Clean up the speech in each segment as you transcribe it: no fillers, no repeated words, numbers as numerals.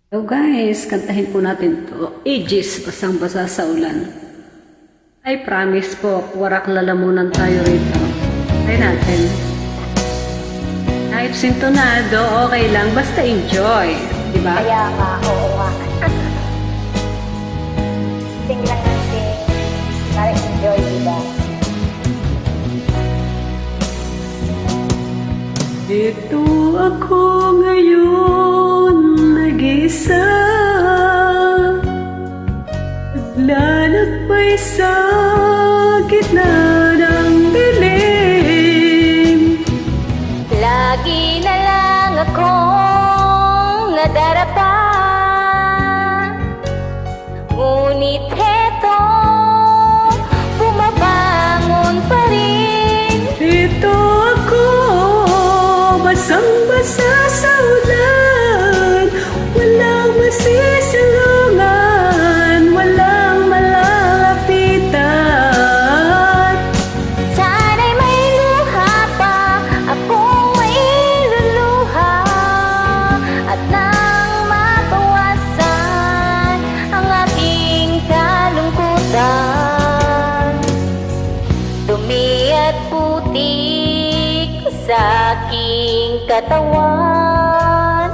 So guys, kantahin po natin to. Aegis, basang-basa sa ulan. I promise po, warak lalamunan tayo rito. Try natin. Kahit sintonado, okay lang, basta enjoy. Diba? Kaya nga, oo nga. Sing lang ng sing. Para enjoy, diba? Ito ako ngayon, nag-isa, naglalakbay sa gitna ng dilim. Lagi na lang akong nadarapa, ngunit heto, bumabangon pa rin. Ito ako, basang-basa sa ulan, walang masisilungan, walang malalapitan. Sana'y may luha pa, akong mailuluha, at nang mabawasan ang aking kalungkutan. Dumi at putik sa aking katawan,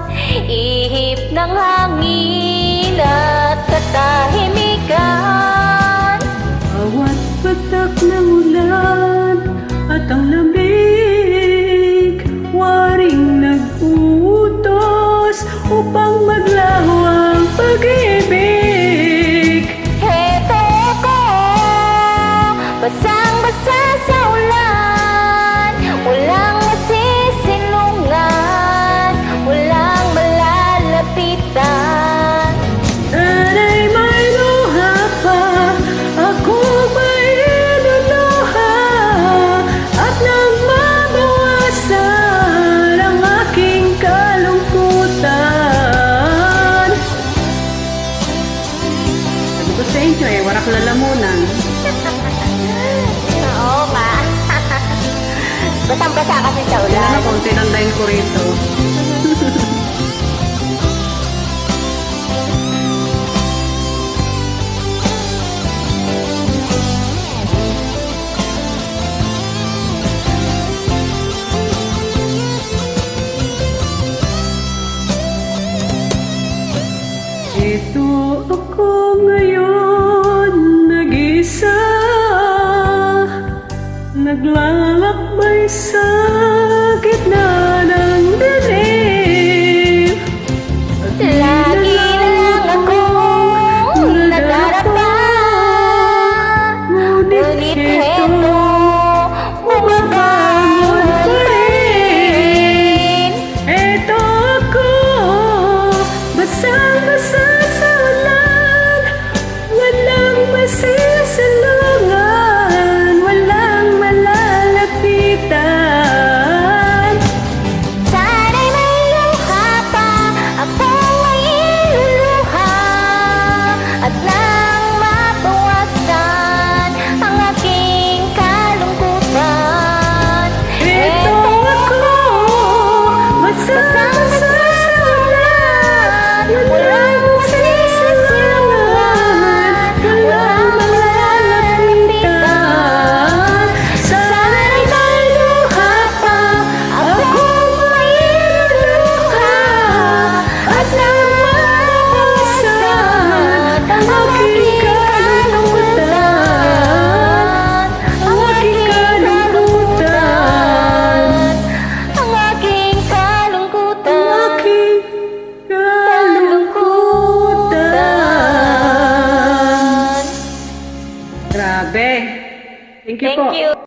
ihip ng hangin at katahimikan. Bawat patak ng ulan at ang lamig, waring nag-utos upang maglaho ang pag-ibig. Heto ako, basang-basa sa ulan, walang masisilungan, walang malalapitan. Sana'y may luha pa, ako may iluluha, at nang mabawasan ang aking kalungkutan. Sabi ko sa inyo warak lalamunan. Oo nga. Basang-basa kasi sa Wala ulan. na kung tinandayin ko rito. Ito ako ngayon, nag-isa, naglalakbay sa gitna ng dilim. Lagi na lang akong nadarapa, ngunit heto, bumabangon pa rin. Ito ako, basang-basa sa ulan, walang masisilungan, walang malalapitan. Sana'y may luha pa, akong mailuluha, at nang mabawasan ang aking kalungkutan. Ito ako, basang-basa sa ulan, walang masisilungan, walang malalapitan. Sana'y may luha pa, akong mailuluha, at nang mabawasan ang aking kalungkutan, ang aking kalungkutan, Ang aking kalungkutan. aking kalungkutan. Grabe. Thank you po. Thank you.